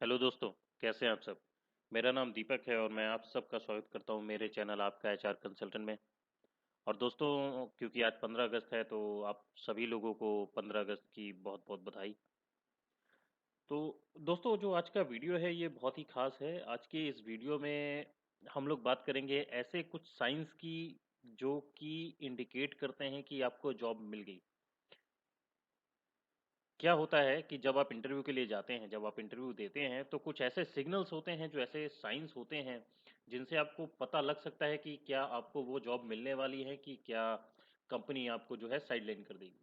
Hello दोस्तों, कैसे हैं आप सब। मेरा नाम दीपक है और मैं आप सबका स्वागत करता हूं मेरे चैनल आपका एचआर कंसल्टेंट में। और दोस्तों, क्योंकि आज 15 अगस्त है तो आप सभी लोगों को 15 अगस्त की बहुत बहुत बधाई। तो दोस्तों, जो आज का वीडियो है ये बहुत ही खास है। आज के इस वीडियो में हम लोग बात करेंगे ऐसे कुछ साइंस की जो कि इंडिकेट करते हैं कि आपको जॉब मिल गई। क्या होता है कि जब आप इंटरव्यू के लिए जाते हैं, जब आप इंटरव्यू देते हैं तो कुछ ऐसे सिग्नल्स होते हैं, जो ऐसे साइंस होते हैं जिनसे आपको पता लग सकता है कि क्या आपको वो जॉब मिलने वाली है कि क्या कंपनी आपको जो है साइडलाइन कर देगी।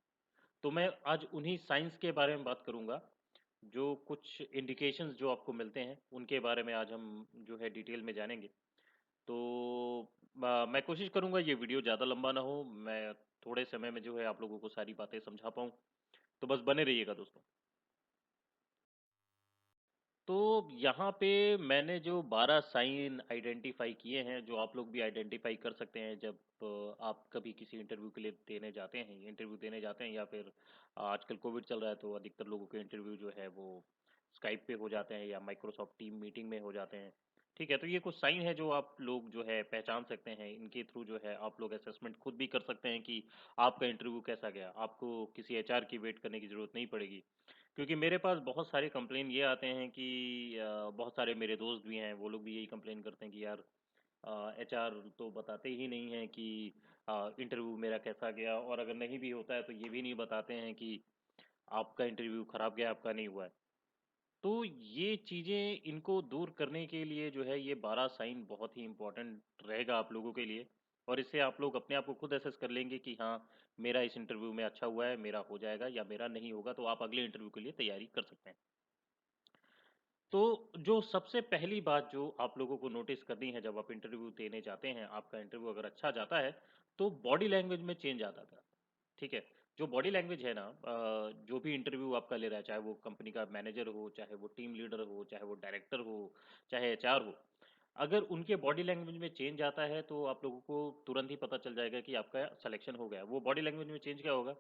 तो मैं आज उन्हीं साइंस के बारे में बात करूंगा। जो कुछ इंडिकेशंस जो आपको मिलते हैं उनके बारे में आज हम जो है डिटेल में जानेंगे। तो मैं कोशिश करूंगा ये वीडियो ज़्यादा लंबा ना हो, मैं थोड़े समय में जो है आप लोगों को सारी बातें समझा पाऊँ। तो बस बने रहिएगा दोस्तों। तो यहाँ पे मैंने जो 12 साइन आइडेंटिफाई किए हैं, जो आप लोग भी आइडेंटिफाई कर सकते हैं जब आप कभी किसी इंटरव्यू के लिए इंटरव्यू देने जाते हैं, या फिर आजकल कोविड चल रहा है तो अधिकतर लोगों के इंटरव्यू जो है वो स्काइप पे हो जाते हैं या माइक्रोसॉफ्ट टीम मीटिंग में हो जाते हैं। ठीक है, तो ये कुछ साइन है जो आप लोग जो है पहचान सकते हैं। इनके थ्रू जो है आप लोग असेसमेंट खुद भी कर सकते हैं कि आपका इंटरव्यू कैसा गया। आपको किसी एचआर की वेट करने की ज़रूरत नहीं पड़ेगी, क्योंकि मेरे पास बहुत सारे कंप्लेन ये आते हैं कि बहुत सारे मेरे दोस्त भी हैं, वो लोग भी यही कंप्लेन करते हैं कि यार एचआर तो बताते ही नहीं हैं कि इंटरव्यू मेरा कैसा गया, और अगर नहीं भी होता है तो ये भी नहीं बताते हैं कि आपका इंटरव्यू खराब गया, आपका नहीं हुआ है। तो ये चीज़ें, इनको दूर करने के लिए जो है ये 12 साइन बहुत ही इम्पोर्टेंट रहेगा आप लोगों के लिए। और इससे आप लोग अपने आप को खुद असेस कर लेंगे कि हाँ, मेरा इस इंटरव्यू में अच्छा हुआ है, मेरा हो जाएगा या मेरा नहीं होगा, तो आप अगले इंटरव्यू के लिए तैयारी कर सकते हैं। तो जो सबसे पहली बात जो आप लोगों को नोटिस करनी है जब आप इंटरव्यू देने जाते हैं, आपका इंटरव्यू अगर अच्छा जाता है तो बॉडी लैंग्वेज में चेंज आता था। ठीक है, जो बॉडी लैंग्वेज है ना, जो भी इंटरव्यू आपका ले रहा है, चाहे वो कंपनी का मैनेजर हो, चाहे वो टीम लीडर हो, चाहे वो डायरेक्टर हो, चाहे एचआर हो, अगर उनके बॉडी लैंग्वेज में चेंज आता है तो आप लोगों को तुरंत ही पता चल जाएगा कि आपका सिलेक्शन हो गया। वो बॉडी लैंग्वेज में चेंज क्या होगा?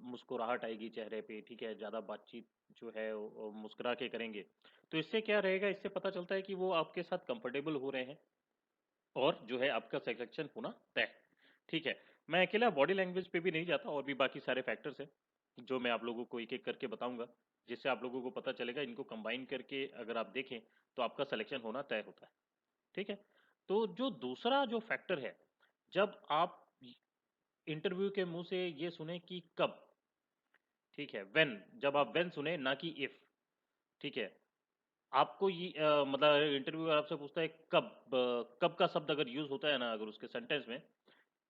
मुस्कुराहट आएगी चेहरे पे, ठीक है, ज़्यादा बातचीत जो है वो मुस्कुरा के करेंगे। तो इससे क्या रहेगा, इससे पता चलता है कि वो आपके साथ कंफर्टेबल हो रहे हैं और जो है आपका सिलेक्शन होना तय है। ठीक है, मैं अकेला बॉडी लैंग्वेज पे भी नहीं जाता, और भी बाकी सारे फैक्टर्स हैं जो मैं आप लोगों को एक एक करके बताऊंगा, जिससे आप लोगों को पता चलेगा। इनको कंबाइन करके अगर आप देखें तो आपका सिलेक्शन होना तय होता है। ठीक है, तो जो दूसरा जो फैक्टर है, जब आप इंटरव्यू के मुंह से ये सुने कि कब, ठीक है, व्हेन, जब आप व्हेन सुने ना कि इफ। ठीक है, आपको ये मतलब इंटरव्यू आपसे पूछता है कब, कब का शब्द अगर यूज होता है ना अगर उसके सेंटेंस में,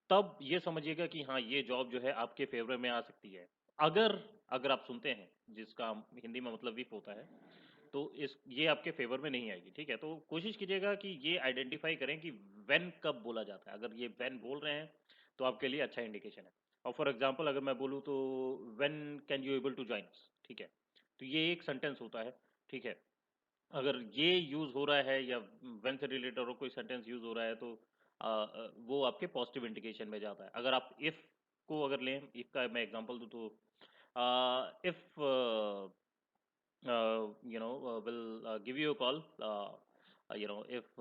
तब ये समझिएगा कि हाँ, ये जॉब जो है आपके फेवर में आ सकती है। अगर अगर आप सुनते हैं, जिसका हिंदी में मतलब विफ होता है, तो इस ये आपके फेवर में नहीं आएगी। ठीक है, तो कोशिश कीजिएगा कि ये आइडेंटिफाई करें कि व्हेन कब बोला जाता है। अगर ये व्हेन बोल रहे हैं तो आपके लिए अच्छा इंडिकेशन है। और फॉर एग्जांपल अगर मैं बोलूँ तो when can you able to join, ठीक है, तो ये एक सेंटेंस होता है। ठीक है, अगर ये यूज हो रहा है या व्हेन से रिलेटेड और कोई सेंटेंस यूज हो रहा है तो वो आपके पॉजिटिव इंडिकेशन में जाता है। अगर आप इफ को अगर लें, इफ का मैं एग्जांपल दूं तो if will give you a call, if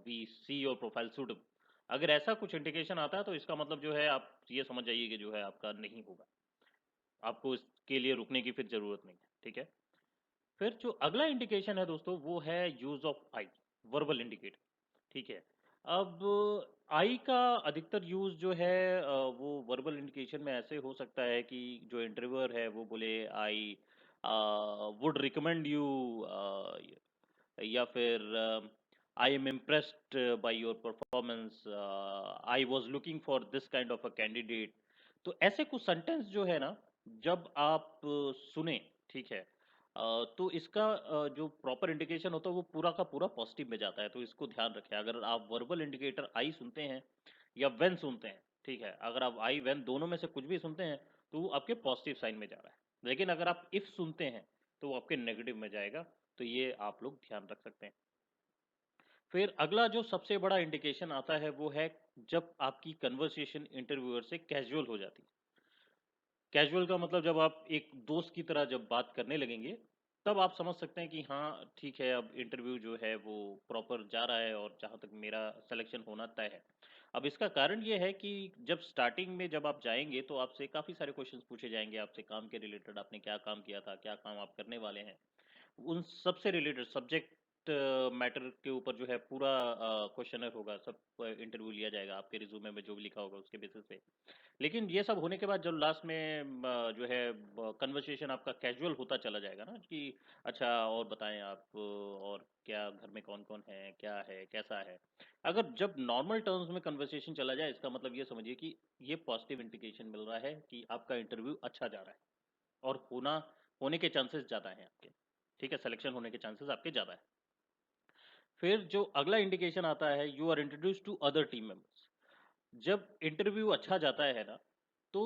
we see your profile suitable, अगर ऐसा कुछ इंडिकेशन आता है तो इसका मतलब जो है आप ये समझ जाइए कि जो है आपका नहीं होगा, आपको इसके लिए रुकने की फिर जरूरत नहीं है। ठीक है, फिर जो अगला इंडिकेशन है दोस्तों वो है use of I, verbal indicator. ठीक है, अब आई का अधिकतर यूज जो है वो वर्बल इंडिकेशन में ऐसे हो सकता है कि जो इंटरव्यूअर है वो बोले आई वुड रिकमेंड यू, या फिर I am impressed by your performance, I was looking for this kind of a candidate. तो ऐसे कुछ सेंटेंस जो है ना, जब आप सुने, ठीक है, तो इसका जो प्रॉपर इंडिकेशन होता है वो पूरा का पूरा पॉजिटिव में जाता है। तो इसको ध्यान रखें, अगर आप वर्बल इंडिकेटर आई सुनते हैं या वेन सुनते हैं, ठीक है, अगर आप आई वेन दोनों में से कुछ भी सुनते हैं तो वो आपके पॉजिटिव साइन में जा रहा है। लेकिन अगर आप इफ सुनते हैं तो वो आपके नेगेटिव में जाएगा। तो ये आप लोग ध्यान रख सकते हैं। फिर अगला जो सबसे बड़ा इंडिकेशन आता है वो है जब आपकी कन्वर्सेशन इंटरव्यूअर से कैजुअल हो जाती है। कैजुअल का मतलब जब आप एक दोस्त की तरह जब बात करने लगेंगे, तब आप समझ सकते हैं कि हाँ ठीक है, अब इंटरव्यू जो है वो प्रॉपर जा रहा है और जहाँ तक मेरा सिलेक्शन होना तय है। अब इसका कारण ये है कि जब स्टार्टिंग में जब आप जाएंगे तो आपसे काफ़ी सारे क्वेश्चंस पूछे जाएंगे, आपसे काम के रिलेटेड, आपने क्या काम किया था, क्या काम आप करने वाले हैं, उन सबसे रिलेटेड सब्जेक्ट मैटर के ऊपर जो है पूरा क्वेश्चनर होगा, सब इंटरव्यू लिया जाएगा आपके रिज्यूमे में जो भी लिखा होगा उसके बेसिस पे। लेकिन ये सब होने के बाद जब लास्ट में जो है कन्वर्सेशन आपका कैजुअल होता चला जाएगा ना कि अच्छा और बताएं आप, और क्या घर में कौन कौन है, क्या है, कैसा है। अगर जब नॉर्मल टर्म्स में कन्वर्सेशन चला जाए, इसका मतलब ये समझिए कि ये पॉजिटिव इंडिकेशन मिल रहा है कि आपका इंटरव्यू अच्छा जा रहा है और होने के चांसेस ज़्यादा हैं आपके। ठीक है, सिलेक्शन होने के चांसेस आपके ज़्यादा है। फिर जो अगला इंडिकेशन आता है, you are introduce to other team members. जब इंटरव्यू अच्छा जाता है ना, तो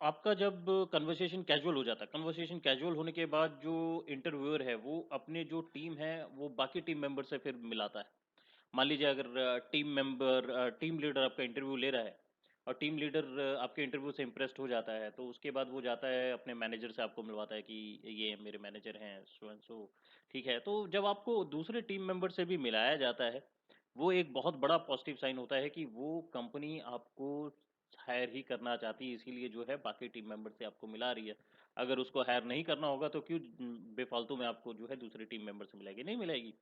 आपका जब कन्वर्सेशन कैजुअल हो जाता है, कन्वर्सेशन कैजुअल होने के बाद जो इंटरव्यूअर है वो अपने जो टीम है वो बाकी टीम मेंबर से फिर मिलाता है। मान लीजिए अगर टीम लीडर आपका इंटरव्यू ले रहा है और टीम लीडर आपके इंटरव्यू से इम्प्रेस्ड हो जाता है, तो उसके बाद वो जाता है अपने मैनेजर से, आपको मिलवाता है कि ये मेरे मैनेजर हैं सो एंड सो। ठीक है, तो जब आपको दूसरे टीम मेंबर से भी मिलाया जाता है, वो एक बहुत बड़ा पॉजिटिव साइन होता है कि वो कंपनी आपको हायर ही करना चाहती है, इसीलिए जो है बाकी टीम मेंबर से आपको मिला रही है। अगर उसको हायर नहीं करना होगा तो क्यों बेफालतू में आपको जो है दूसरे टीम मेंबर से मिलेगी, नहीं मिलेगी।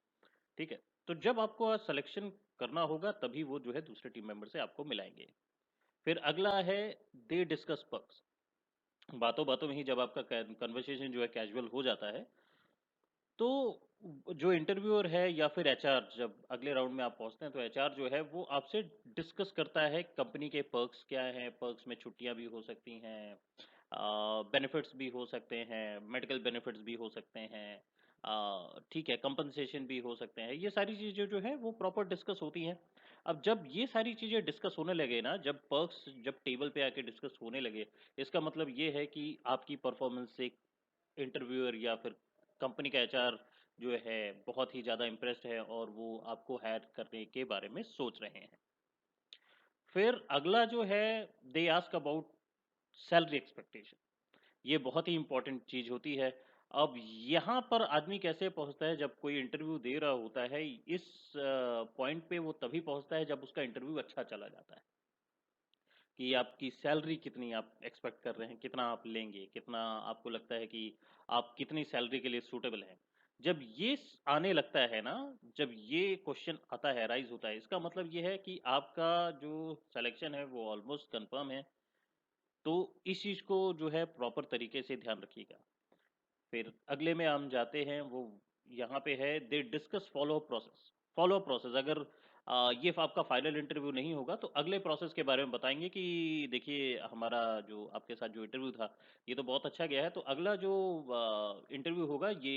ठीक है, तो जब आपको आज सिलेक्शन करना होगा तभी वो जो है दूसरे टीम मेंबर से आपको मिलाएंगे। फिर अगला है दे डिस्कस पर्क्स। बातों बातों में ही जब आपका कन्वर्सेशन जो है कैजुअल हो जाता है, तो जो इंटरव्यूअर है या फिर एचआर, जब अगले राउंड में आप पहुंचते हैं तो एचआर जो है वो आपसे डिस्कस करता है कंपनी के पर्क्स क्या हैं। पर्क्स में छुट्टियां भी हो सकती हैं, बेनिफिट्स भी हो सकते हैं, मेडिकल बेनिफिट्स भी हो सकते हैं, ठीक है, कंपनसेशन भी हो सकते हैं। ये सारी चीज़ें जो है वो प्रॉपर डिस्कस होती हैं। अब जब ये सारी चीज़ें डिस्कस होने लगे ना, जब पर्क्स जब टेबल पे आके डिस्कस होने लगे, इसका मतलब ये है कि आपकी परफॉर्मेंस से इंटरव्यूअर या फिर कंपनी का एचआर जो है बहुत ही ज़्यादा इम्प्रेस्ड है और वो आपको हायर करने के बारे में सोच रहे हैं। फिर अगला जो है, they ask about salary expectation. ये बहुत ही इंपॉर्टेंट चीज होती है। अब यहाँ पर आदमी कैसे पहुंचता है, जब कोई इंटरव्यू दे रहा होता है, इस पॉइंट पे वो तभी पहुंचता है जब उसका इंटरव्यू अच्छा चला जाता है कि आपकी सैलरी कितनी आप एक्सपेक्ट कर रहे हैं, कितना आप लेंगे, कितना आपको लगता है कि आप कितनी सैलरी के लिए सूटेबल हैं। जब ये आने लगता है ना, जब ये क्वेश्चन आता है, राइज होता है, इसका मतलब ये है कि आपका जो सिलेक्शन है वो ऑलमोस्ट कंफर्म है। तो इस चीज को जो है प्रॉपर तरीके से ध्यान रखिएगा। फिर अगले में हम जाते हैं, वो यहाँ पे है they discuss follow up process. Follow up process, अगर ये आपका फाइनल इंटरव्यू नहीं होगा तो अगले प्रोसेस के बारे में बताएंगे कि देखिए हमारा जो आपके साथ जो इंटरव्यू था ये तो बहुत अच्छा गया है, तो अगला जो इंटरव्यू होगा ये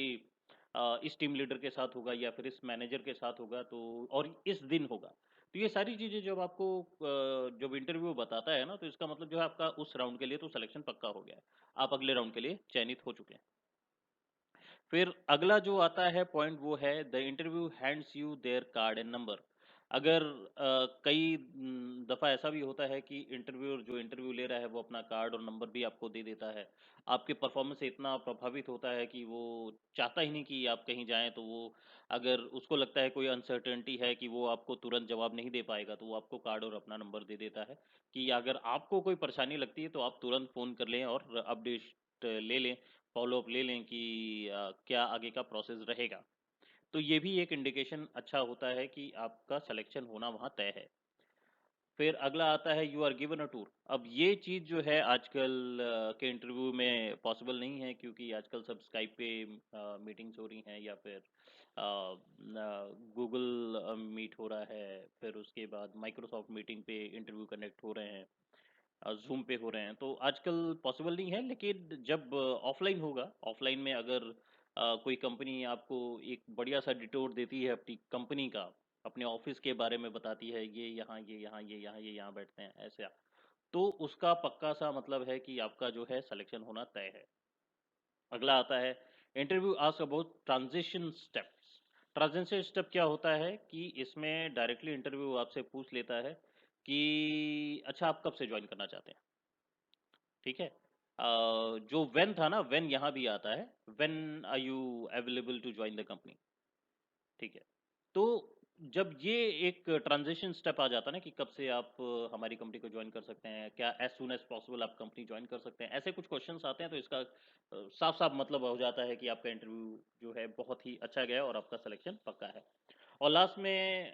इस टीम लीडर के साथ होगा या फिर इस मैनेजर के साथ होगा, तो और इस दिन होगा। तो ये सारी चीजें जब आपको जब इंटरव्यू बताता है ना, तो इसका मतलब जो है आपका उस राउंड के लिए तो सिलेक्शन पक्का हो गया है, आप अगले राउंड के लिए चयनित हो चुके हैं। फिर अगला जो आता है पॉइंट वो है the interview hands you their card and number. अगर कई दफ़ा ऐसा भी होता है कि इंटरव्यूअर जो इंटरव्यू ले रहा है वो अपना कार्ड और नंबर भी आपको दे देता है। आपके परफॉर्मेंस से इतना प्रभावित होता है कि वो चाहता ही नहीं कि आप कहीं जाएं, तो वो अगर उसको लगता है कोई अनसर्टेनिटी है कि वो आपको तुरंत जवाब नहीं दे पाएगा, तो वो आपको कार्ड और अपना नंबर दे देता है कि अगर आपको कोई परेशानी लगती है तो आप तुरंत फ़ोन कर लें और अपडेट ले लें, फॉलो अप ले लें कि क्या आगे का प्रोसेस रहेगा। तो ये भी एक इंडिकेशन अच्छा होता है कि आपका सिलेक्शन होना वहाँ तय है। फिर अगला आता है you are given a tour. अब ये चीज़ जो है आजकल के इंटरव्यू में पॉसिबल नहीं है, क्योंकि आजकल सब स्काइप पे मीटिंग्स हो रही हैं या फिर गूगल मीट हो रहा है, फिर उसके बाद माइक्रोसॉफ्ट मीटिंग पे इंटरव्यू कनेक्ट हो रहे हैं, ज़ूम पे हो रहे हैं, तो आजकल पॉसिबल नहीं है। लेकिन जब ऑफलाइन होगा, ऑफलाइन में अगर कोई कंपनी आपको एक बढ़िया सा डिटोर देती है अपनी कंपनी का, अपने ऑफिस के बारे में बताती है, ये यहाँ, ये यहाँ, ये यहाँ, ये यहाँ बैठते हैं, ऐसा, तो उसका पक्का सा मतलब है कि आपका जो है सिलेक्शन होना तय है। अगला आता है interview ask about transition steps. Transition step क्या होता है कि इसमें डायरेक्टली इंटरव्यू आपसे पूछ लेता है कि अच्छा आप कब से ज्वाइन करना चाहते हैं। ठीक है, जो व्हेन था ना, व्हेन यहाँ भी आता है, when are you available to join the company, ठीक है। तो जब ये एक ट्रांजिशन स्टेप आ जाता है ना कि कब से आप हमारी कंपनी को ज्वाइन कर सकते हैं, क्या एज सुन एज पॉसिबल आप कंपनी ज्वाइन कर सकते हैं, ऐसे कुछ क्वेश्चंस आते हैं, तो इसका साफ साफ मतलब हो जाता है कि आपका इंटरव्यू जो है बहुत ही अच्छा गया और आपका सिलेक्शन पक्का है। और लास्ट में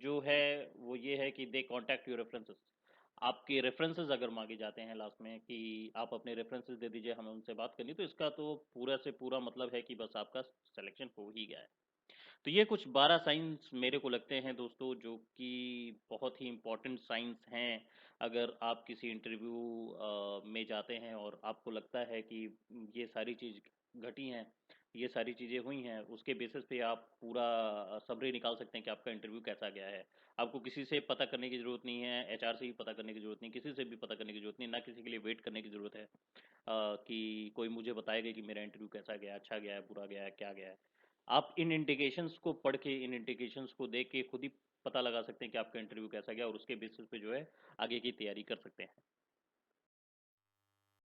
जो है वो ये है कि दे कॉन्टैक्ट योर रेफरेंसेस। आपके रेफरेंसेस अगर मांगे जाते हैं लास्ट में कि आप अपने रेफरेंसेस दे दीजिए, हमें उनसे बात करनी, तो इसका तो पूरा से पूरा मतलब है कि बस आपका सिलेक्शन हो ही गया है। तो ये कुछ 12 साइंस मेरे को लगते हैं दोस्तों, जो कि बहुत ही इम्पोर्टेंट साइंस हैं। अगर आप किसी इंटरव्यू में जाते हैं और आपको लगता है कि ये सारी चीज़ घटी हैं, ये सारी चीज़ें हुई हैं, उसके बेसिस पे आप पूरा समरी निकाल सकते हैं कि आपका इंटरव्यू कैसा गया है। आपको किसी से पता करने की ज़रूरत नहीं है, एचआर से भी पता करने की ज़रूरत नहीं, किसी से भी पता करने की ज़रूरत नहीं, ना किसी के लिए वेट करने की ज़रूरत है कि कोई मुझे बताएगा कि मेरा इंटरव्यू कैसा गया, अच्छा गया है, बुरा गया है, क्या गया है। आप इन इंडिकेशंस को पढ़ के, इन इंडिकेशंस को देख के खुद ही पता लगा सकते हैं कि आपका इंटरव्यू कैसा गया, और उसके बेसिस पे जो है आगे की तैयारी कर सकते हैं।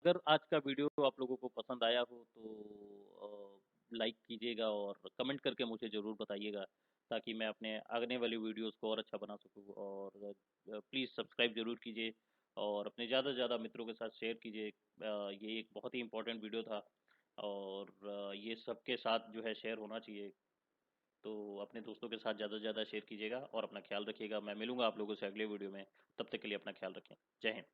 अगर आज का वीडियो आप लोगों को पसंद आया हो तो लाइक कीजिएगा और कमेंट करके मुझे ज़रूर बताइएगा, ताकि मैं अपने आने वाली वीडियोस को और अच्छा बना सकूँ। और प्लीज़ सब्सक्राइब ज़रूर कीजिए और अपने ज़्यादा से ज़्यादा मित्रों के साथ शेयर कीजिए। ये एक बहुत ही इम्पोर्टेंट वीडियो था, और ये सबके साथ जो है शेयर होना चाहिए। तो अपने दोस्तों के साथ ज़्यादा से ज़्यादा शेयर कीजिएगा और अपना ख्याल रखिएगा। मैं मिलूंगा आप लोगों से अगले वीडियो में। तब तक के लिए अपना ख्याल रखें। जय हिंद।